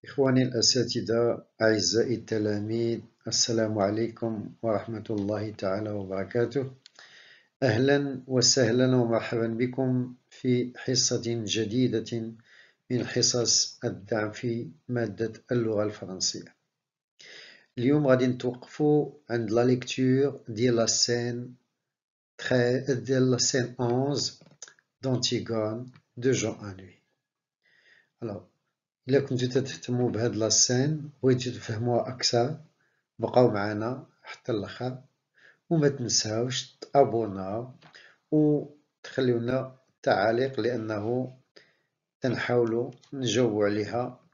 إخواني الأساتذة أعزائي التلاميذ السلام عليكم ورحمة الله تعالى وبركاته. أهلا وسهلا ومرحبا بكم في حصة جديدة من حصص الدعم في مادة اللغة الفرنسية. اليوم غادي نتوقفوا عند لا ليكتور ديال لا سين 11 d'Antigone de Jean Anouilh. Alors, إلا كنتو تهتموا بهاد لاسين بغيتو تفهموها أكثر بقاو معنا حتى الآخر وما تنساوش تابوناو وتخليونا تعاليق لأنه تنحاولوا نجاوبوا عليها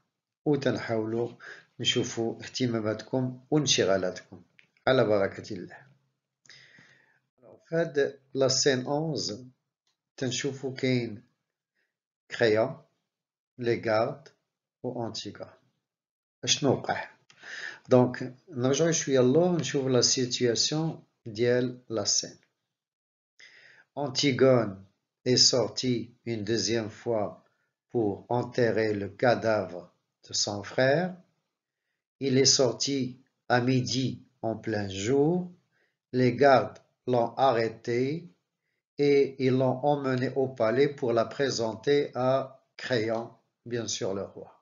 وتنحاولوا نشوفوا اهتماماتكم وانشغالاتكم على بركة الله. فهاد لاسين 11 تنشوفوا كاين كريون لي غارد و أنتيغا. اشنو وقع؟ دونك نرجعو شوية اللور نشوفو لا سيتوياسيون ديال لا سين. Antigone est sortie une deuxième fois pour enterrer le cadavre de son frère. Il est sorti à midi en plein jour. Les gardes l'ont arrêté et ils l'ont emmené au palais pour la présenter à Créon, bien sûr le roi.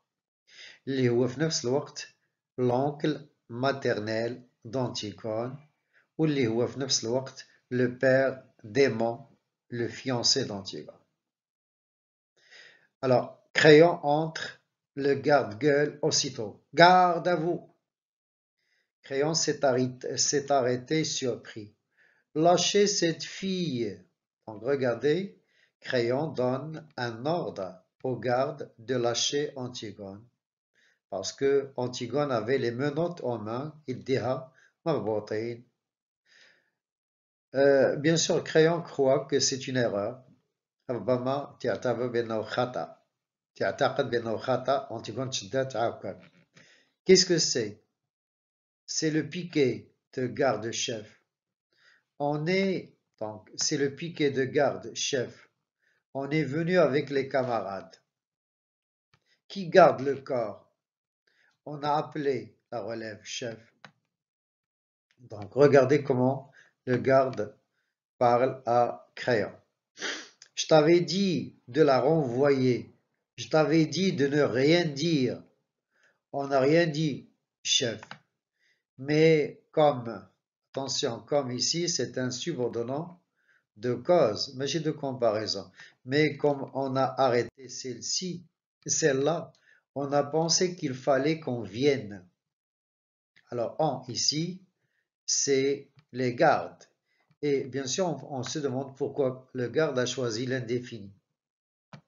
اللي هو في نفس الوقت l'oncle maternel d'Antigone واللي هو في نفس الوقت le père d'Aimon, le fiancé d'Antigone. Alors, Créon entre, le garde-gueule aussitôt. Garde à vous! Créon s'est arrêté surpris. Lâchez cette fille! Donc, regardez, Créon donne un ordre aux gardes de lâcher Antigone. Parce que Antigone avait les menottes en main, il dira مربوطين. Bien sûr, Créon croit que c'est une erreur. ربما تعتبر بأنه خطأ. تعتقد بأنه خطأ. Antigone تشدت عاوكا. Qu'est-ce que c'est? C'est le piquet de garde-chef. Donc, c'est le piquet de garde-chef. On est venu avec les camarades. Qui garde le corps? On a appelé la relève chef. Donc, regardez comment le garde parle à Créon. Je t'avais dit de la renvoyer. Je t'avais dit de ne rien dire. On n'a rien dit, chef. Mais comme, attention, comme ici, c'est un subordonnant de cause, mais j'ai de comparaison. Mais comme on a arrêté celle-là, on a pensé qu'il fallait qu'on vienne. Alors, on, ici, c'est les gardes. Et bien sûr, on se demande pourquoi le garde a choisi l'indéfini.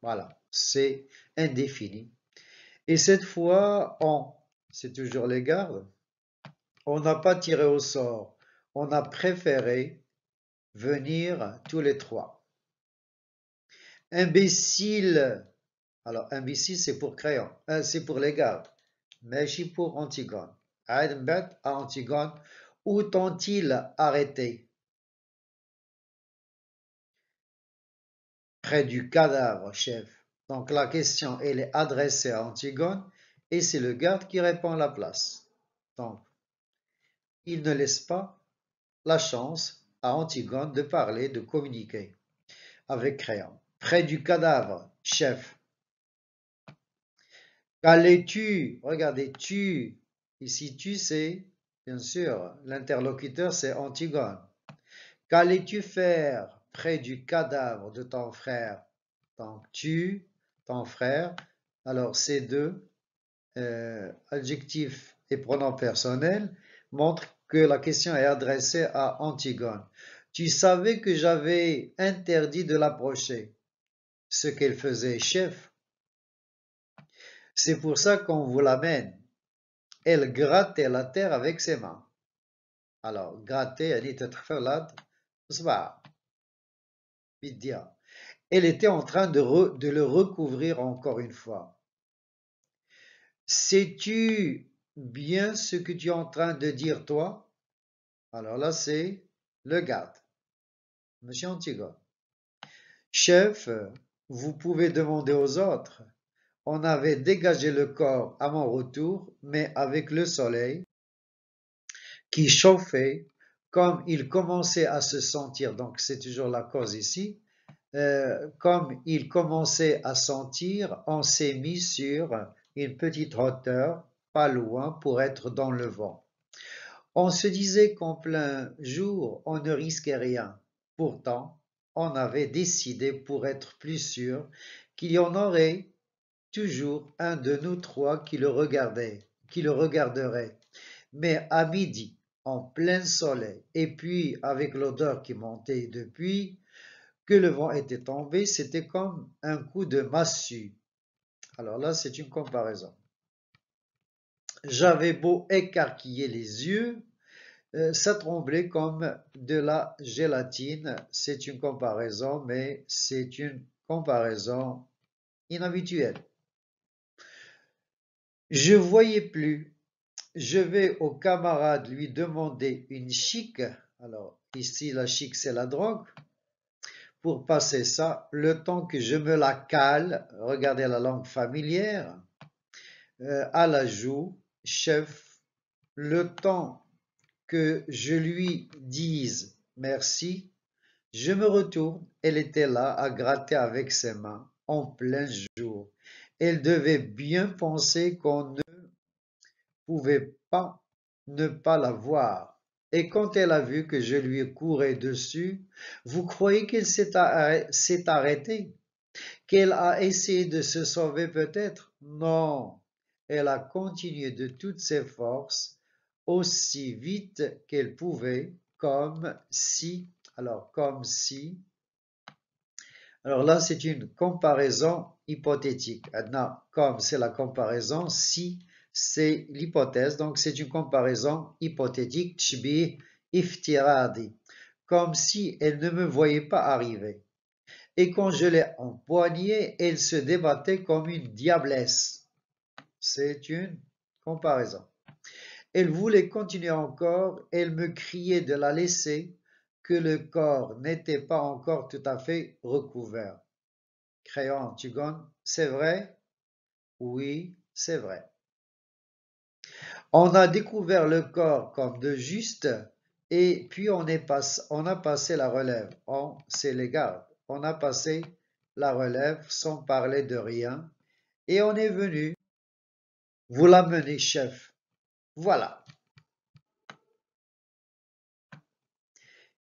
Voilà, c'est indéfini. Et cette fois, on, c'est toujours les gardes, on n'a pas tiré au sort. On a préféré venir tous les trois. Imbécile. Alors, imbécile, c'est pour Créon. C'est pour les gardes. Mais c'est pour Antigone. À Antigone, où t'ont-ils arrêté? Près du cadavre, chef. Donc la question, elle est adressée à Antigone et c'est le garde qui répond à la place. Donc, il ne laisse pas la chance à Antigone de parler, de communiquer avec Créon. Près du cadavre, chef. Qu'allais-tu? Regardez, tu. Ici, tu, c'est, bien sûr, l'interlocuteur, c'est Antigone. Qu'allais-tu faire près du cadavre de ton frère? Donc, tu, ton frère. Alors, ces deux adjectifs et pronoms personnels montrent que la question est adressée à Antigone. Tu savais que j'avais interdit de l'approcher. Ce qu'elle faisait, chef. C'est pour ça qu'on vous l'amène. Elle grattait la terre avec ses mains. Alors, gratter, elle était elle était en train de le recouvrir encore une fois. Sais-tu bien ce que tu es en train de dire, toi? Alors là, c'est le garde, Monsieur Antigone. Chef, vous pouvez demander aux autres. on avait dégagé le corps à mon retour, mais avec le soleil qui chauffait, comme il commençait à se sentir, donc c'est toujours la cause ici, comme il commençait à sentir, on s'est mis sur une petite hauteur, pas loin, pour être dans le vent. On se disait qu'en plein jour, on ne risquait rien. Pourtant, on avait décidé, pour être plus sûr, qu'il y en aurait toujours un de nous trois qui le regarderait. Mais à midi, en plein soleil, et puis avec l'odeur qui montait depuis que le vent était tombé, c'était comme un coup de massue. Alors là, c'est une comparaison. J'avais beau écarquiller les yeux, ça tremblait comme de la gélatine. C'est une comparaison, mais c'est une comparaison inhabituelle. Je voyais plus. Je vais au camarade lui demander une chic. Alors ici, la chic, c'est la drogue. Pour passer ça, le temps que je me la cale, regardez la langue familière, à la joue, chef, le temps que je lui dise merci, je me retourne, elle était là à gratter avec ses mains en plein jour. Elle devait bien penser qu'on ne pouvait pas ne pas la voir. Et quand elle a vu que je lui courais dessus, vous croyez qu'elle s'est arrêtée? Qu'elle a essayé de se sauver peut-être? Non, elle a continué de toutes ses forces, aussi vite qu'elle pouvait, comme si, alors là c'est une comparaison hypothétique. Non, comme c'est la comparaison, si c'est l'hypothèse, donc c'est une comparaison hypothétique, tshbih iftiradi, comme si elle ne me voyait pas arriver. Et quand je l'ai empoignée, elle se débattait comme une diablesse. C'est une comparaison. Elle voulait continuer encore, elle me criait de la laisser, que le corps n'était pas encore tout à fait recouvert. Crayon Antigone, c'est vrai? Oui, c'est vrai. On a découvert le corps comme de juste, et puis on a passé la relève. On s'est les gardes. On a passé la relève sans parler de rien, et on est venu vous l'amener, chef. Voilà.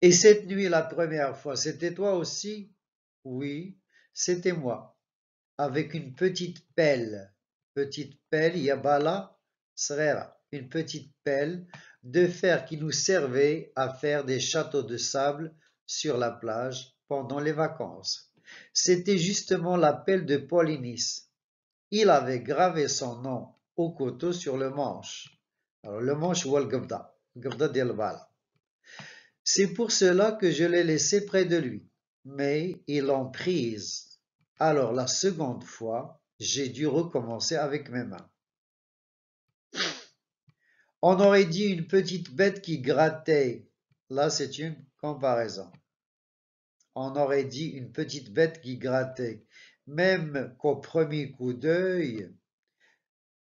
Et cette nuit, la première fois, c'était toi aussi? Oui, c'était moi, avec une petite pelle, yabala, srera, une petite pelle de fer qui nous servait à faire des châteaux de sable sur la plage pendant les vacances. C'était justement la pelle de Polynice. Il avait gravé son nom au couteau sur le manche. Alors, le manche ou le gavda del bala. C'est pour cela que je l'ai laissé près de lui. Mais il l'en prise. Alors la seconde fois, j'ai dû recommencer avec mes mains. On aurait dit une petite bête qui grattait. Là, c'est une comparaison. On aurait dit une petite bête qui grattait. Même qu'au premier coup d'œil,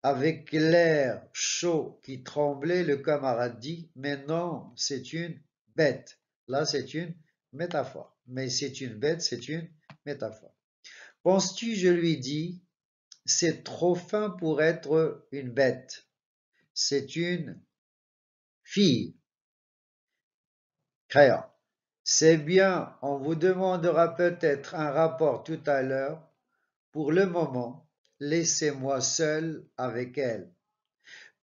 avec l'air chaud qui tremblait, le camarade dit, mais non, c'est une bête. Là, c'est une métaphore. Mais c'est une bête, c'est une métaphore. Penses-tu, je lui dis, c'est trop fin pour être une bête. C'est une fille. Crayon. C'est bien, on vous demandera peut-être un rapport tout à l'heure. Pour le moment, laissez-moi seul avec elle.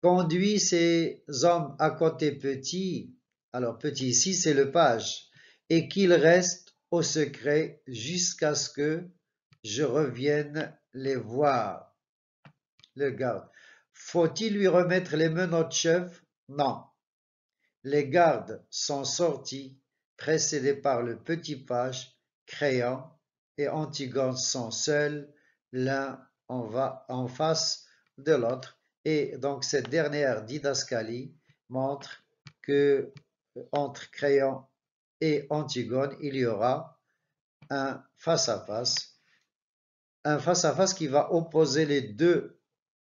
Conduis ces hommes à côté petit, alors petit ici c'est le page, et qu'il reste au secret jusqu'à ce que je revienne les voir. Le garde. Faut-il lui remettre les menottes, chef? Non. Les gardes sont sortis, précédés par le petit page, Crayon et Antigone sont seuls, l'un en face de l'autre. Et donc cette dernière didascalie montre que entre Crayon et Antigone, il y aura un face-à-face un face-à-face qui va opposer les deux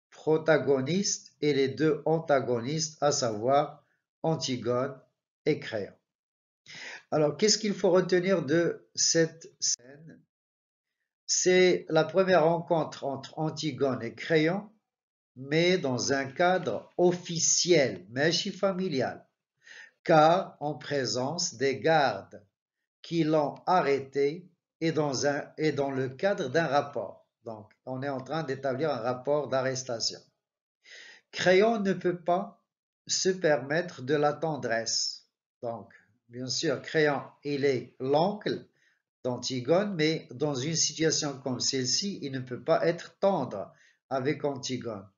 protagonistes et les deux antagonistes, à savoir Antigone et Créon. Alors, qu'est-ce qu'il faut retenir de cette scène? C'est la première rencontre entre Antigone et Créon, mais dans un cadre officiel, mais familial, car en présence des gardes qui l'ont arrêté et dans le cadre d'un rapport. Donc, on est en train d'établir un rapport d'arrestation. Créon ne peut pas se permettre de la tendresse. Donc, bien sûr, Créon, il est l'oncle d'Antigone, mais dans une situation comme celle-ci, il ne peut pas être tendre avec Antigone.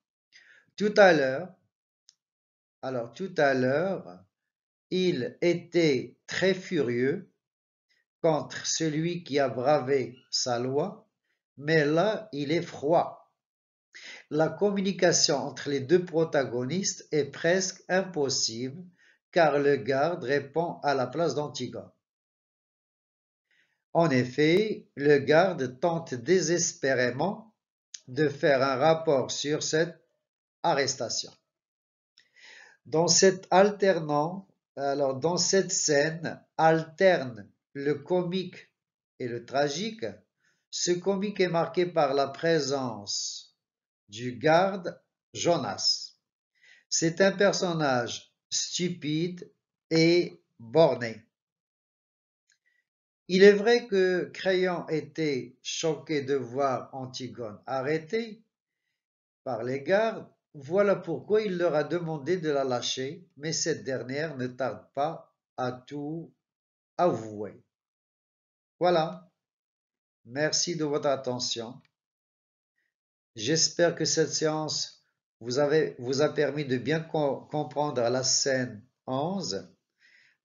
Tout à l'heure, il était très furieux contre celui qui a bravé sa loi, mais là, il est froid. La communication entre les deux protagonistes est presque impossible car le garde répond à la place d'Antigone. En effet, le garde tente désespérément de faire un rapport sur cette arrestation. Dans cette scène alterne le comique et le tragique. Ce comique est marqué par la présence du garde Jonas. C'est un personnage stupide et borné. Il est vrai que Créon était choqué de voir Antigone arrêtée par les gardes. Voilà pourquoi il leur a demandé de la lâcher, mais cette dernière ne tarde pas à tout avouer. Voilà, merci de votre attention. J'espère que cette séance vous a permis de bien comprendre la scène 11.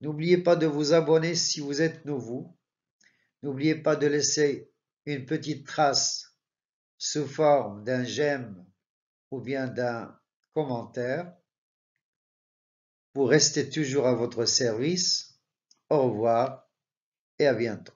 N'oubliez pas de vous abonner si vous êtes nouveau. N'oubliez pas de laisser une petite trace sous forme d'un j'aime ou bien d'un commentaire pour rester toujours à votre service. Au revoir et à bientôt.